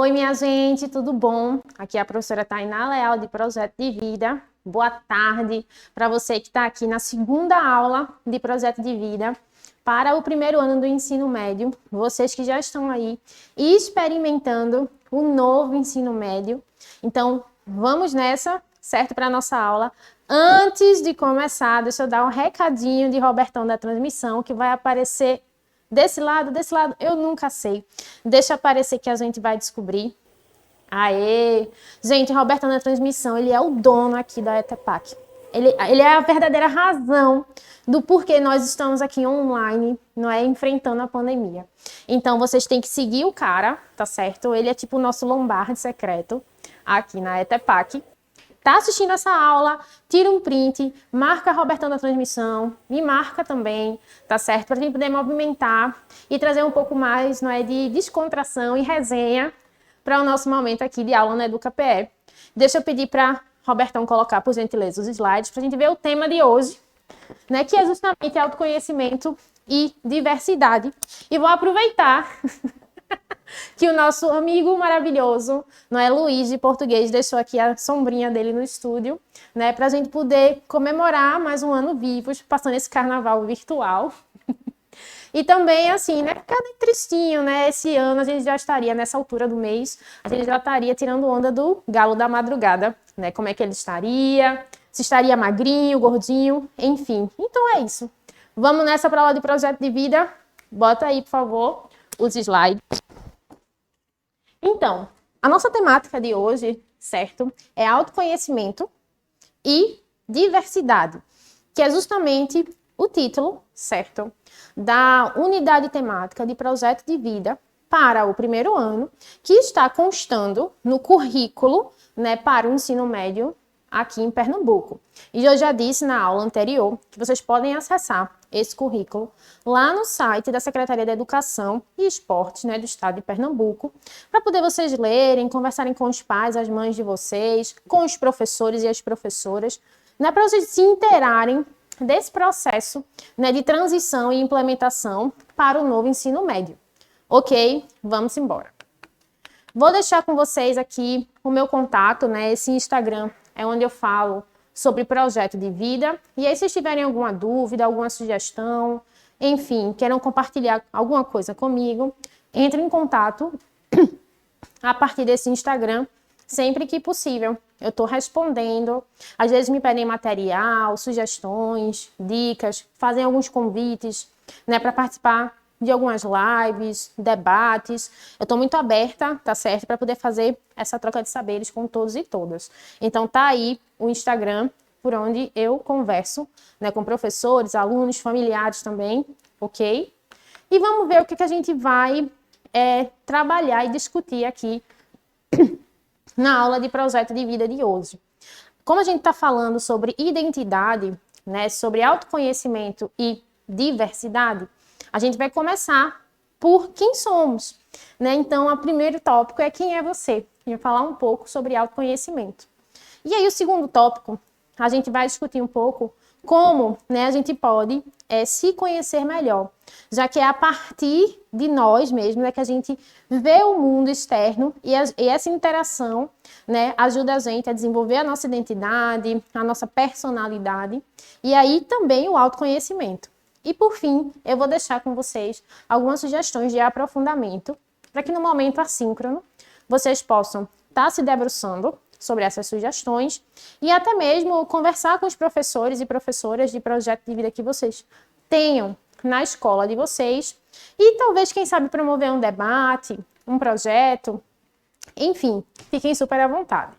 Oi, minha gente, tudo bom? Aqui é a professora Tainá Leal, de Projeto de Vida. Boa tarde para você que está aqui na segunda aula de Projeto de Vida para o primeiro ano do ensino médio. Vocês que já estão aí experimentando o novo ensino médio. Então, vamos nessa, certo? Para a nossa aula. Antes de começar, deixa eu dar um recadinho de Robertão da transmissão, que vai aparecer desse lado, eu nunca sei. Deixa aparecer que a gente vai descobrir. Aê! Gente, Roberto na transmissão, ele é o dono aqui da ETEPAC. Ele é a verdadeira razão do porquê nós estamos aqui online, não é, enfrentando a pandemia. Então, vocês têm que seguir o cara, tá certo? Ele é tipo o nosso Lombardi secreto aqui na ETEPAC. Tá assistindo essa aula, tira um print, marca Robertão da transmissão, me marca também, tá certo? Para a gente poder movimentar e trazer um pouco mais, não é, de descontração e resenha para o nosso momento aqui de aula na EducaPE. Deixa eu pedir para Robertão colocar, por gentileza, os slides para a gente ver o tema de hoje, né, que é justamente autoconhecimento e diversidade. E vou aproveitar que o nosso amigo maravilhoso, não é, Luiz, de português, deixou aqui a sombrinha dele no estúdio, né, para a gente poder comemorar mais um ano vivos, passando esse carnaval virtual. E também, assim, né, ficar tristinho, né, esse ano a gente já estaria, nessa altura do mês, a gente já estaria tirando onda do galo da madrugada, né, como é que ele estaria, se estaria magrinho, gordinho, enfim. Então é isso. Vamos nessa para a aula de projeto de vida. Bota aí, por favor, os slides. Então, a nossa temática de hoje, certo, é autoconhecimento e diversidade, que é justamente o título, certo, da unidade temática de projeto de vida para o primeiro ano, que está constando no currículo, né, para o ensino médio aqui em Pernambuco. E eu já disse na aula anterior que vocês podem acessar esse currículo lá no site da Secretaria da Educação e Esportes, né, do estado de Pernambuco, para poder vocês lerem, conversarem com os pais, as mães de vocês, com os professores e as professoras, né, para vocês se inteirarem desse processo, né, de transição e implementação para o novo ensino médio. Ok? Vamos embora. Vou deixar com vocês aqui o meu contato, né, esse Instagram é onde eu falo sobre projeto de vida. E aí, se vocês tiverem alguma dúvida, alguma sugestão, enfim, queiram compartilhar alguma coisa comigo, entre em contato a partir desse Instagram, sempre que possível. Eu estou respondendo. Às vezes me pedem material, sugestões, dicas, fazem alguns convites, né, para participar de algumas lives, debates. Eu estou muito aberta, tá certo, para poder fazer essa troca de saberes com todos e todas. Então tá aí o Instagram, por onde eu converso, né, com professores, alunos, familiares também, ok? E vamos ver o que a gente vai trabalhar e discutir aqui na aula de projeto de vida de hoje. Como a gente está falando sobre identidade, né, sobre autoconhecimento e diversidade, a gente vai começar por quem somos, né? Então, o primeiro tópico é quem é você. A gente vai falar um pouco sobre autoconhecimento. E aí, o segundo tópico, a gente vai discutir um pouco como, né, a gente pode se conhecer melhor, já que é a partir de nós mesmos, né, que a gente vê o mundo externo e essa interação, né, ajuda a gente a desenvolver a nossa identidade, a nossa personalidade e aí também o autoconhecimento. E por fim, eu vou deixar com vocês algumas sugestões de aprofundamento para que no momento assíncrono vocês possam estar se debruçando sobre essas sugestões e até mesmo conversar com os professores e professoras de projeto de vida que vocês tenham na escola de vocês e talvez, quem sabe, promover um debate, um projeto, enfim, fiquem super à vontade.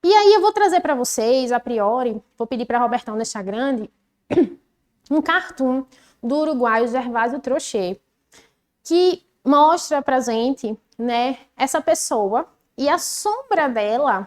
E aí eu vou trazer para vocês, a priori, vou pedir para Robertão deixar grande, um cartoon do uruguaio Gervásio Trochet, que mostra pra gente, né, essa pessoa e a sombra dela,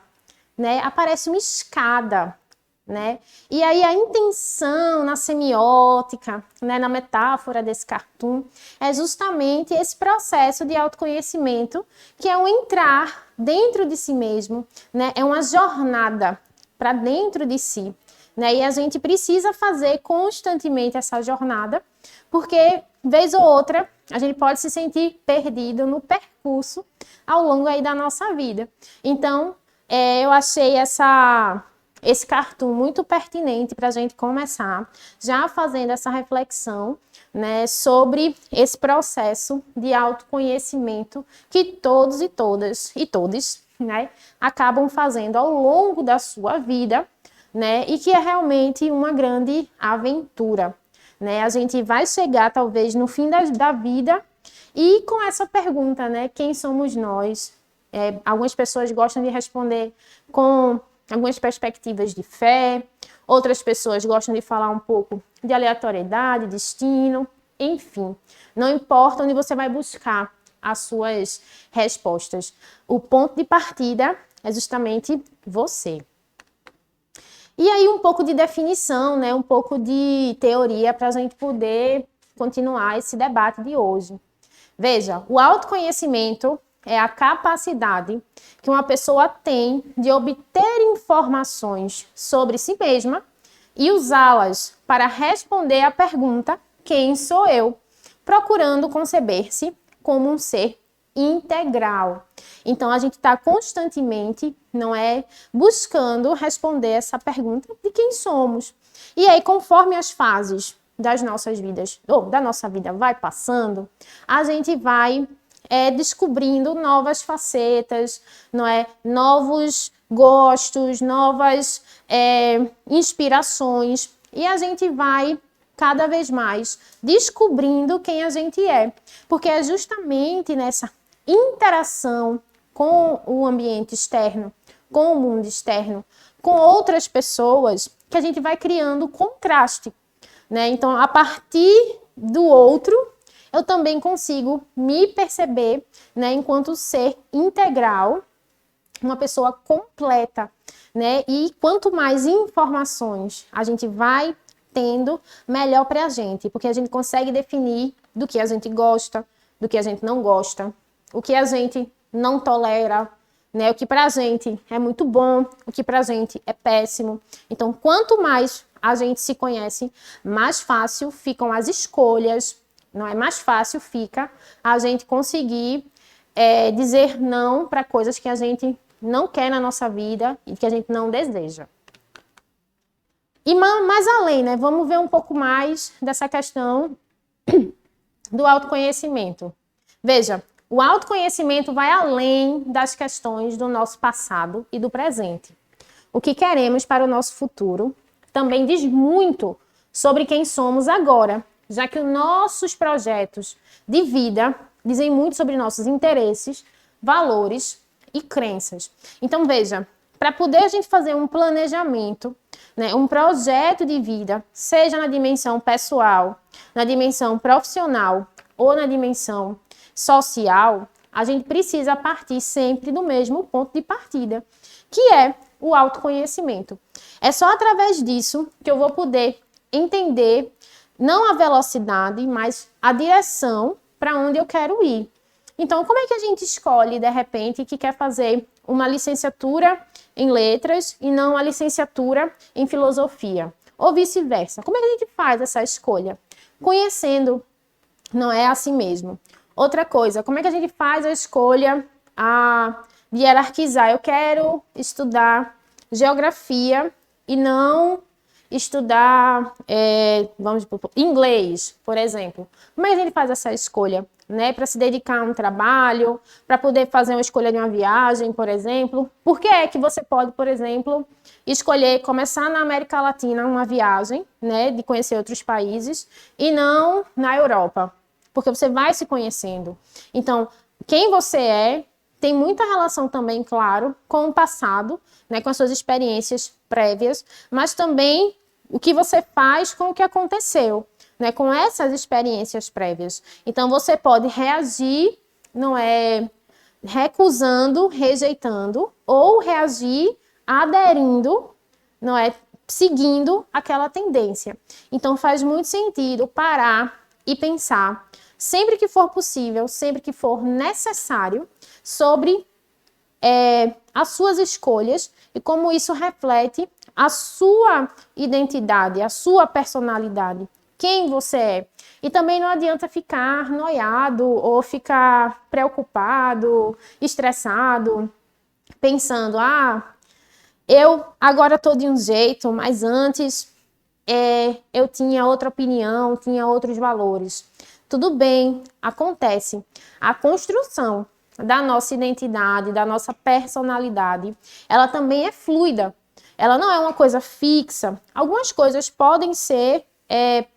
né, aparece uma escada, né? E aí a intenção na semiótica, né, na metáfora desse cartoon, é justamente esse processo de autoconhecimento, que é um entrar dentro de si mesmo, né? É uma jornada para dentro de si, né? E a gente precisa fazer constantemente essa jornada, porque vez ou outra a gente pode se sentir perdido no percurso, ao longo aí da nossa vida. Então, eu achei esse cartoon muito pertinente para a gente começar já fazendo essa reflexão, né, sobre esse processo de autoconhecimento que todos e todas e todes, né, acabam fazendo ao longo da sua vida, né, e que é realmente uma grande aventura, né? A gente vai chegar talvez no fim da vida e com essa pergunta, né, quem somos nós? Algumas pessoas gostam de responder com algumas perspectivas de fé, outras pessoas gostam de falar um pouco de aleatoriedade, destino, enfim. Não importa onde você vai buscar as suas respostas. O ponto de partida é justamente você. E aí um pouco de definição, né? Um pouco de teoria para a gente poder continuar esse debate de hoje. Veja, o autoconhecimento é a capacidade que uma pessoa tem de obter informações sobre si mesma e usá-las para responder à pergunta quem sou eu, procurando conceber-se como um ser integral. Então, a gente está constantemente, não é, buscando responder essa pergunta de quem somos. E aí, conforme as fases das nossas vidas, ou da nossa vida vai passando, a gente vai descobrindo novas facetas, não é? Novos gostos, novas inspirações, e a gente vai cada vez mais descobrindo quem a gente é, porque é justamente nessa interação com o ambiente externo, com o mundo externo, com outras pessoas, que a gente vai criando contraste, né? Então, a partir do outro, eu também consigo me perceber, né, enquanto ser integral, uma pessoa completa, né? E quanto mais informações a gente vai tendo, melhor para a gente, porque a gente consegue definir do que a gente gosta, do que a gente não gosta, o que a gente não tolera, né? O que para a gente é muito bom, o que para a gente é péssimo. Então, quanto mais a gente se conhece, mais fácil ficam as escolhas, não é? Mais fácil fica a gente conseguir dizer não para coisas que a gente não quer na nossa vida e que a gente não deseja. E mais além, né? Vamos ver um pouco mais dessa questão do autoconhecimento. Veja, o autoconhecimento vai além das questões do nosso passado e do presente. O que queremos para o nosso futuro também diz muito sobre quem somos agora, já que os nossos projetos de vida dizem muito sobre nossos interesses, valores e crenças. Então, veja, para poder a gente fazer um planejamento, né, um projeto de vida, seja na dimensão pessoal, na dimensão profissional ou na dimensão social, a gente precisa partir sempre do mesmo ponto de partida, que é o autoconhecimento. É só através disso que eu vou poder entender não a velocidade, mas a direção para onde eu quero ir. Então, como é que a gente escolhe, de repente, que quer fazer uma licenciatura em letras e não uma licenciatura em filosofia? Ou vice-versa. Como é que a gente faz essa escolha? Conhecendo, não é assim mesmo. Outra coisa, como é que a gente faz a escolha de hierarquizar? Eu quero estudar geografia e não estudar inglês, por exemplo. Como é que a gente faz essa escolha? Né, para se dedicar a um trabalho, para poder fazer uma escolha de uma viagem, por exemplo. Por que é que você pode, por exemplo, escolher começar na América Latina uma viagem, né, de conhecer outros países, e não na Europa? Porque você vai se conhecendo. Então, quem você é tem muita relação também, claro, com o passado, né, com as suas experiências prévias, mas também o que você faz com o que aconteceu, né, com essas experiências prévias. Então, você pode reagir, não é recusando, rejeitando, ou reagir aderindo, não é seguindo aquela tendência. Então, faz muito sentido parar e pensar, sempre que for possível, sempre que for necessário, sobre as suas escolhas e como isso reflete a sua identidade, a sua personalidade. Quem você é. E também não adianta ficar noiado ou ficar preocupado, estressado, pensando, eu agora estou de um jeito, mas antes eu tinha outra opinião, tinha outros valores. Tudo bem, acontece. A construção da nossa identidade, da nossa personalidade, ela também é fluida. Ela não é uma coisa fixa. Algumas coisas podem ser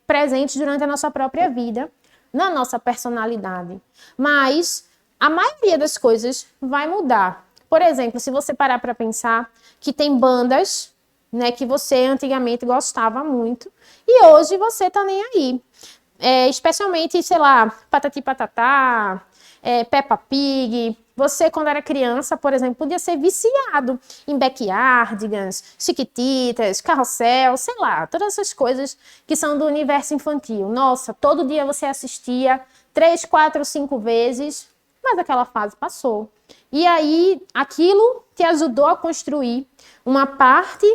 presentes durante a nossa própria vida, na nossa personalidade. Mas a maioria das coisas vai mudar. Por exemplo, se você parar para pensar que tem bandas, né, que você antigamente gostava muito e hoje você tá nem aí. Especialmente, sei lá, Patati Patatá, Peppa Pig. Você, quando era criança, por exemplo, podia ser viciado em Backyardigans, Chiquititas, Carrossel, sei lá, todas essas coisas que são do universo infantil. Nossa, todo dia você assistia 3, 4, 5 vezes, mas aquela fase passou. E aí, aquilo te ajudou a construir uma parte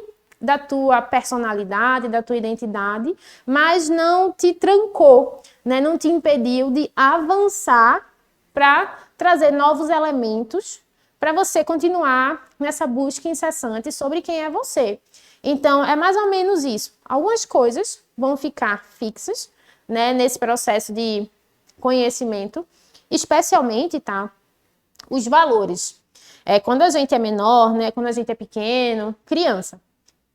da tua personalidade, da tua identidade, mas não te trancou, né? Não te impediu de avançar para trazer novos elementos para você continuar nessa busca incessante sobre quem é você. Então, é mais ou menos isso. Algumas coisas vão ficar fixas, né, nesse processo de conhecimento, especialmente, tá, os valores. Quando a gente é menor, né, quando a gente é pequeno, criança,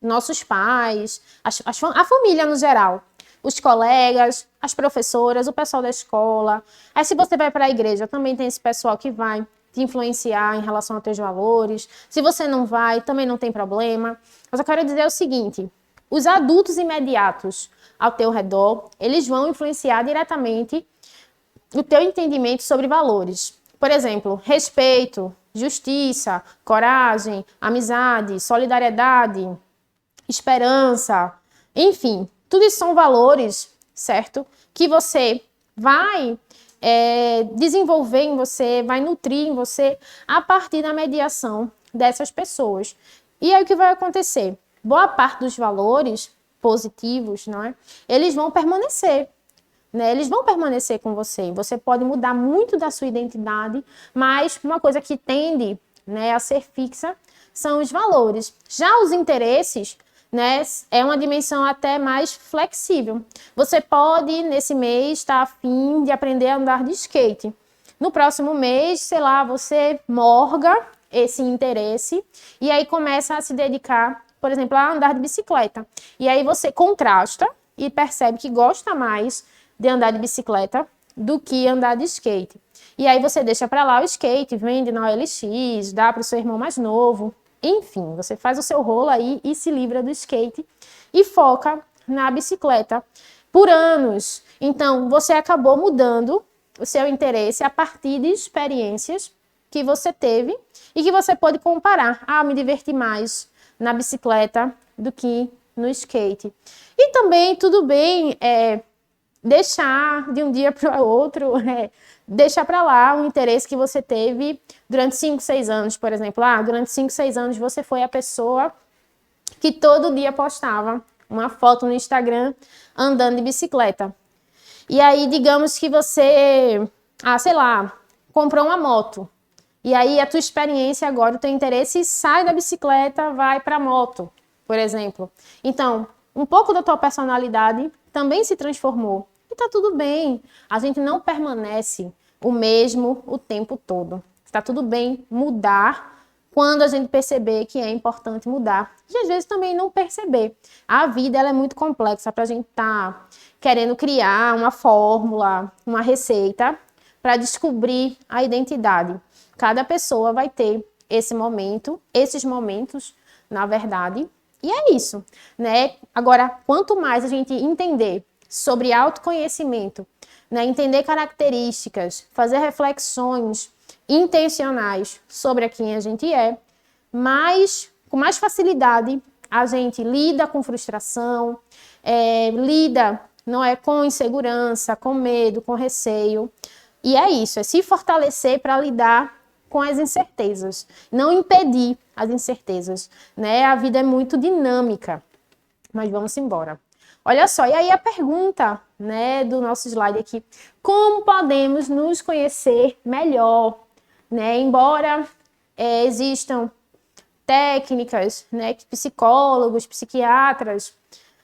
nossos pais, a família no geral, os colegas, as professoras, o pessoal da escola. Aí se você vai para a igreja, também tem esse pessoal que vai te influenciar em relação aos teus valores. Se você não vai, também não tem problema. Mas eu quero dizer o seguinte, os adultos imediatos ao teu redor, eles vão influenciar diretamente o teu entendimento sobre valores. Por exemplo, respeito, justiça, coragem, amizade, solidariedade, esperança, enfim, tudo isso são valores, certo? Que você vai desenvolver em você, vai nutrir em você a partir da mediação dessas pessoas. E aí o que vai acontecer? Boa parte dos valores positivos, não é? Eles vão permanecer. Né? Eles vão permanecer com você. Você pode mudar muito da sua identidade, mas uma coisa que tende, né, a ser fixa são os valores. Já os interesses, né, é uma dimensão até mais flexível. Você pode, nesse mês, estar a fim de aprender a andar de skate. No próximo mês, sei lá, você morga esse interesse e aí começa a se dedicar, por exemplo, a andar de bicicleta. E aí você contrasta e percebe que gosta mais de andar de bicicleta do que andar de skate. E aí você deixa para lá o skate, vende na OLX, dá para o seu irmão mais novo. Enfim, você faz o seu rolo aí e se livra do skate e foca na bicicleta por anos. Então, você acabou mudando o seu interesse a partir de experiências que você teve e que você pode comparar. Me diverti mais na bicicleta do que no skate. E também, tudo bem, deixar de um dia para o outro, deixar para lá o interesse que você teve durante 5, 6 anos, por exemplo. Durante 5, 6 anos você foi a pessoa que todo dia postava uma foto no Instagram andando de bicicleta. E aí, digamos que você, sei lá, comprou uma moto. E aí a tua experiência agora, o teu interesse sai da bicicleta, vai para a moto, por exemplo. Então, um pouco da tua personalidade também se transformou. E tá tudo bem. A gente não permanece o mesmo o tempo todo. Tá tudo bem mudar quando a gente perceber que é importante mudar. E às vezes também não perceber. A vida ela é muito complexa para a gente estar querendo criar uma fórmula, uma receita para descobrir a identidade. Cada pessoa vai ter esse momento, esses momentos, na verdade. E é isso, né? Agora, quanto mais a gente entender sobre autoconhecimento, né? Entender características, fazer reflexões intencionais sobre quem a gente é, com mais facilidade a gente lida com frustração, lida, não é, com insegurança, com medo, com receio. E é isso, é se fortalecer para lidar com as incertezas, não impedir as incertezas, né? A vida é muito dinâmica, mas vamos embora. Olha só, e aí a pergunta, né, do nosso slide aqui, como podemos nos conhecer melhor, né? Embora existam técnicas, né, que psicólogos, psiquiatras,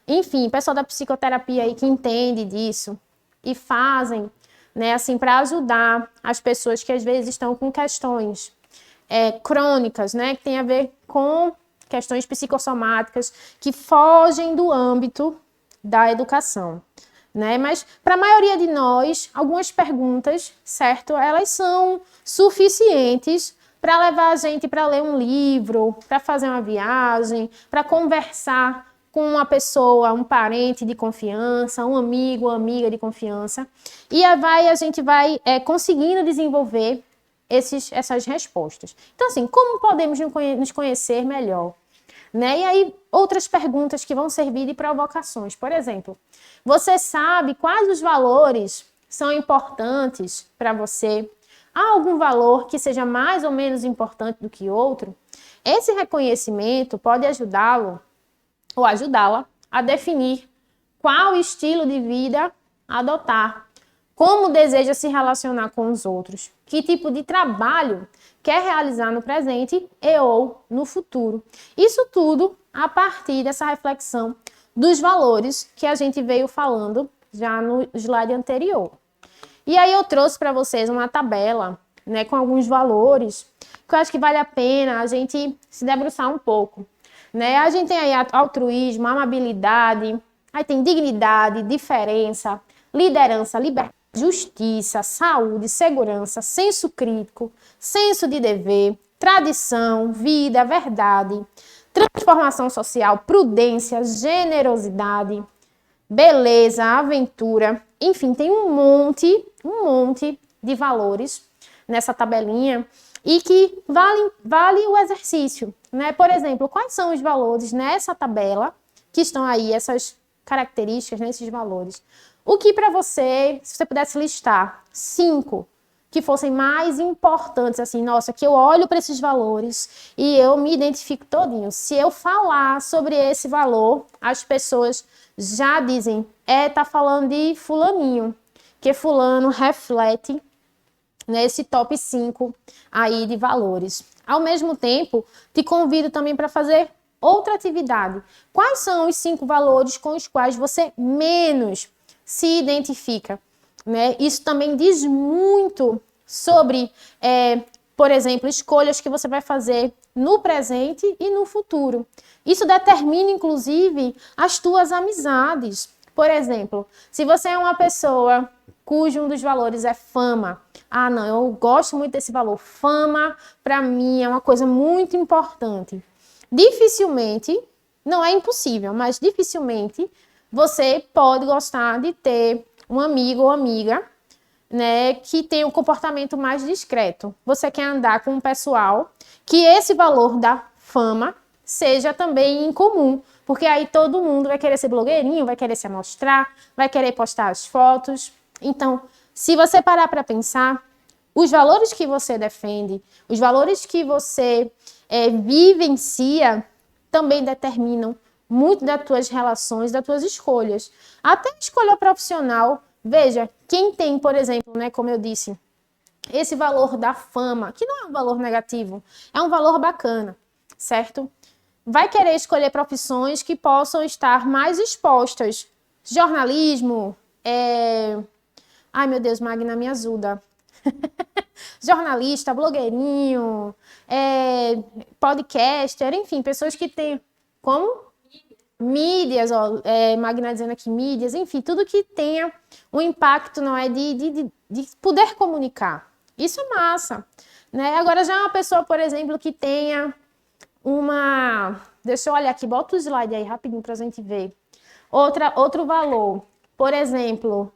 enfim, pessoal da psicoterapia aí que entende disso e fazem, né, assim, para ajudar as pessoas que às vezes estão com questões crônicas, né, que tem a ver com questões psicossomáticas que fogem do âmbito da educação, né? Mas para a maioria de nós, algumas perguntas, certo? Elas são suficientes para levar a gente para ler um livro, para fazer uma viagem, para conversar com uma pessoa, um parente de confiança, um amigo, uma amiga de confiança. E a gente vai conseguindo desenvolver essas respostas. Então, assim, como podemos nos conhecer melhor? Né? E aí, outras perguntas que vão servir de provocações. Por exemplo, você sabe quais os valores são importantes para você? Há algum valor que seja mais ou menos importante do que outro? Esse reconhecimento pode ajudá-lo ou ajudá-la a definir qual estilo de vida adotar, como deseja se relacionar com os outros, que tipo de trabalho quer realizar no presente e ou no futuro. Isso tudo a partir dessa reflexão dos valores que a gente veio falando já no slide anterior. E aí eu trouxe para vocês uma tabela, né, com alguns valores que eu acho que vale a pena a gente se debruçar um pouco. Né? A gente tem aí altruísmo, amabilidade, aí tem dignidade, diferença, liderança, liberdade, justiça, saúde, segurança, senso crítico, senso de dever, tradição, vida, verdade, transformação social, prudência, generosidade, beleza, aventura, enfim, tem um monte de valores nessa tabelinha e que vale o exercício, né? Por exemplo, quais são os valores nessa tabela que estão aí, essas características, né, esses valores? O que para você, se você pudesse listar 5 que fossem mais importantes, assim, nossa, que eu olho para esses valores e eu me identifico todinho. Se eu falar sobre esse valor, as pessoas já dizem, tá falando de fulaninho, que fulano reflete nesse top 5 aí de valores. Ao mesmo tempo, te convido também para fazer outra atividade. Quais são os 5 valores com os quais você menos se identifica? Né? Isso também diz muito sobre, por exemplo, escolhas que você vai fazer no presente e no futuro. Isso determina, inclusive, as tuas amizades. Por exemplo, se você é uma pessoa cujo um dos valores é fama, não, eu gosto muito desse valor, fama para mim é uma coisa muito importante. Dificilmente, não é impossível, mas dificilmente você pode gostar de ter um amigo ou amiga, né, que tem um comportamento mais discreto. Você quer andar com um pessoal que esse valor da fama seja também em comum, porque aí todo mundo vai querer ser blogueirinho, vai querer se amostrar, vai querer postar as fotos. Então, se você parar para pensar, os valores que você defende, os valores que você vivencia, também determinam muito das tuas relações, das tuas escolhas. Até a escolha profissional, veja, quem tem, por exemplo, né, como eu disse, esse valor da fama, que não é um valor negativo, é um valor bacana, certo? Vai querer escolher profissões que possam estar mais expostas. Jornalismo, ai meu Deus, Magna me ajuda. Jornalista, blogueirinho, podcaster, enfim, pessoas que têm... Como? Mídias, Magna dizendo aqui, mídias, enfim, tudo que tenha um impacto, não é, de poder comunicar. Isso é massa, né? Agora, já uma pessoa, por exemplo, que tenha uma... Deixa eu olhar aqui, bota o slide aí rapidinho pra gente ver. Outro valor, por exemplo,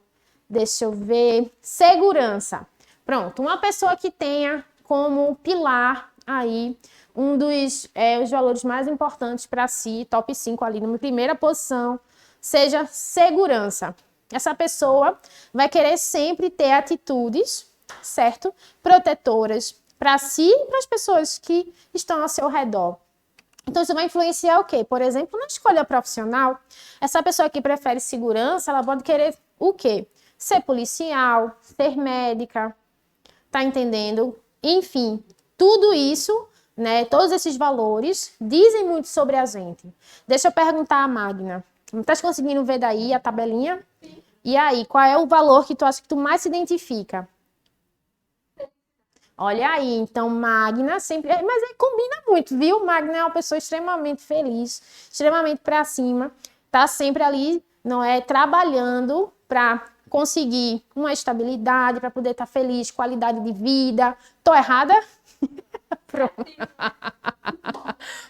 deixa eu ver, segurança. Pronto, uma pessoa que tenha como pilar aí um dos os valores mais importantes para si, top 5 ali, na primeira posição, seja segurança. Essa pessoa vai querer sempre ter atitudes, certo? Protetoras para si e para as pessoas que estão ao seu redor. Então, isso vai influenciar o quê? Por exemplo, na escolha profissional, essa pessoa que prefere segurança, ela pode querer o quê? Ser policial, ser médica, tá entendendo? Enfim, tudo isso, né, todos esses valores dizem muito sobre a gente. Deixa eu perguntar a Magna. Tá conseguindo ver daí a tabelinha? Sim. E aí, qual é o valor que tu acha que tu mais se identifica? Olha aí, então Magna sempre. Mas aí combina muito, viu? Magna é uma pessoa extremamente feliz, extremamente pra cima, tá sempre ali, não é? Trabalhando pra conseguir uma estabilidade, pra poder estar feliz, qualidade de vida. Tô errada? Pronto.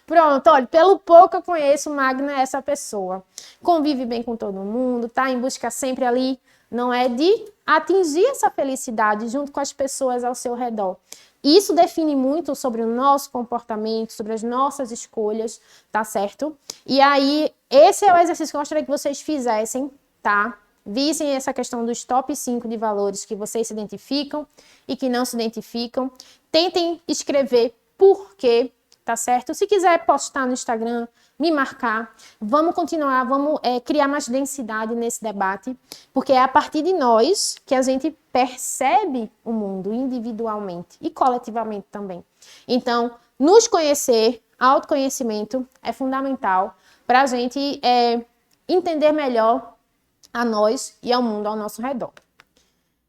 Pronto, olha, pelo pouco que eu conheço, Magna é essa pessoa. Convive bem com todo mundo, tá em busca sempre ali, não é, de atingir essa felicidade junto com as pessoas ao seu redor. Isso define muito sobre o nosso comportamento, sobre as nossas escolhas, tá certo? E aí, esse é o exercício que eu gostaria que vocês fizessem, tá? Vissem essa questão dos top 5 de valores que vocês se identificam e que não se identificam. Tentem escrever por quê, tá certo? Se quiser postar no Instagram, me marcar. Vamos continuar, vamos criar mais densidade nesse debate, porque é a partir de nós que a gente percebe o mundo individualmente e coletivamente também. Então, nos conhecer, autoconhecimento é fundamental para a gente entender melhor a nós e ao mundo ao nosso redor.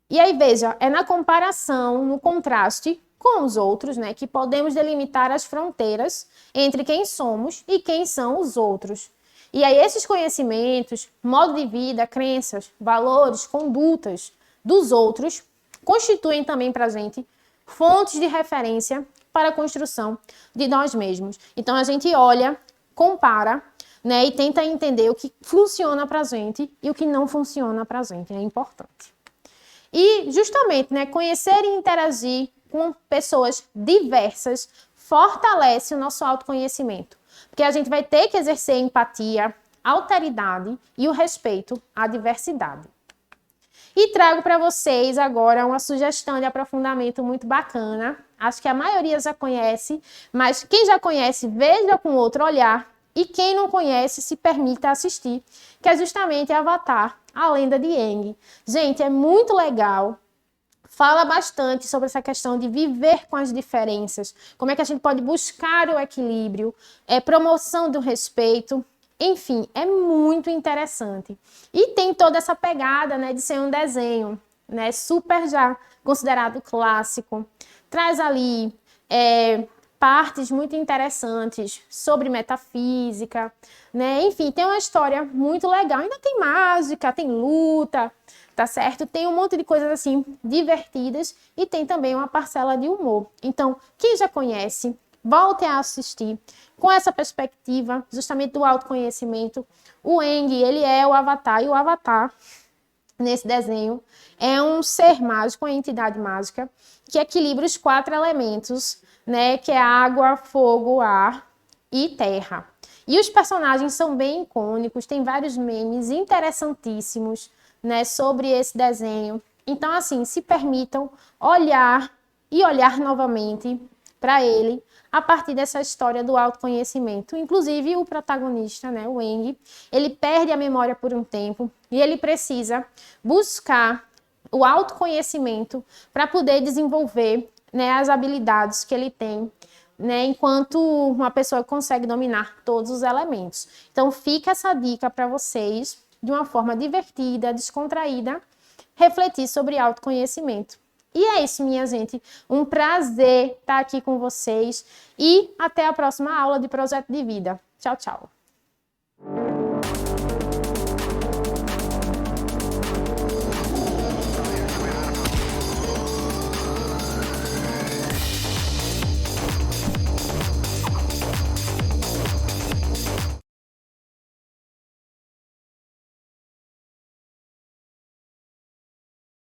E aí, veja, é na comparação, no contraste com os outros, né, que podemos delimitar as fronteiras entre quem somos e quem são os outros. E aí, esses conhecimentos, modo de vida, crenças, valores, condutas dos outros constituem também para a gente fontes de referência para a construção de nós mesmos. Então, a gente olha, compara, né, e tenta entender o que funciona para a gente e o que não funciona para a gente. É importante. E, justamente, né, conhecer e interagir com pessoas diversas fortalece o nosso autoconhecimento. Porque a gente vai ter que exercer empatia, alteridade e o respeito à diversidade. E trago para vocês agora uma sugestão de aprofundamento muito bacana. Acho que a maioria já conhece, mas quem já conhece, veja com outro olhar. E quem não conhece, se permita assistir, que é justamente Avatar, a Lenda de Aang. Gente, é muito legal. Fala bastante sobre essa questão de viver com as diferenças, como é que a gente pode buscar o equilíbrio, promoção do respeito, enfim, é muito interessante. E tem toda essa pegada, né, de ser um desenho, né, super já considerado clássico, traz ali partes muito interessantes sobre metafísica, né? Enfim, tem uma história muito legal. Ainda tem mágica, tem luta, tá certo? Tem um monte de coisas assim divertidas e tem também uma parcela de humor. Então, quem já conhece, volte a assistir com essa perspectiva justamente do autoconhecimento. O Aang, ele é o Avatar, e o Avatar, nesse desenho, é um ser mágico, uma entidade mágica, que equilibra os 4 elementos, né, que é água, fogo, ar e terra. E os personagens são bem icônicos, tem vários memes interessantíssimos, né, sobre esse desenho. Então, assim, se permitam olhar e olhar novamente para ele a partir dessa história do autoconhecimento. Inclusive, o protagonista, né, o Aang, ele perde a memória por um tempo e ele precisa buscar o autoconhecimento para poder desenvolver, né, as habilidades que ele tem, né, enquanto uma pessoa consegue dominar todos os elementos. Então, fica essa dica para vocês, de uma forma divertida, descontraída, refletir sobre autoconhecimento. E é isso, minha gente. Um prazer estar aqui com vocês e até a próxima aula de Projeto de Vida. Tchau, tchau.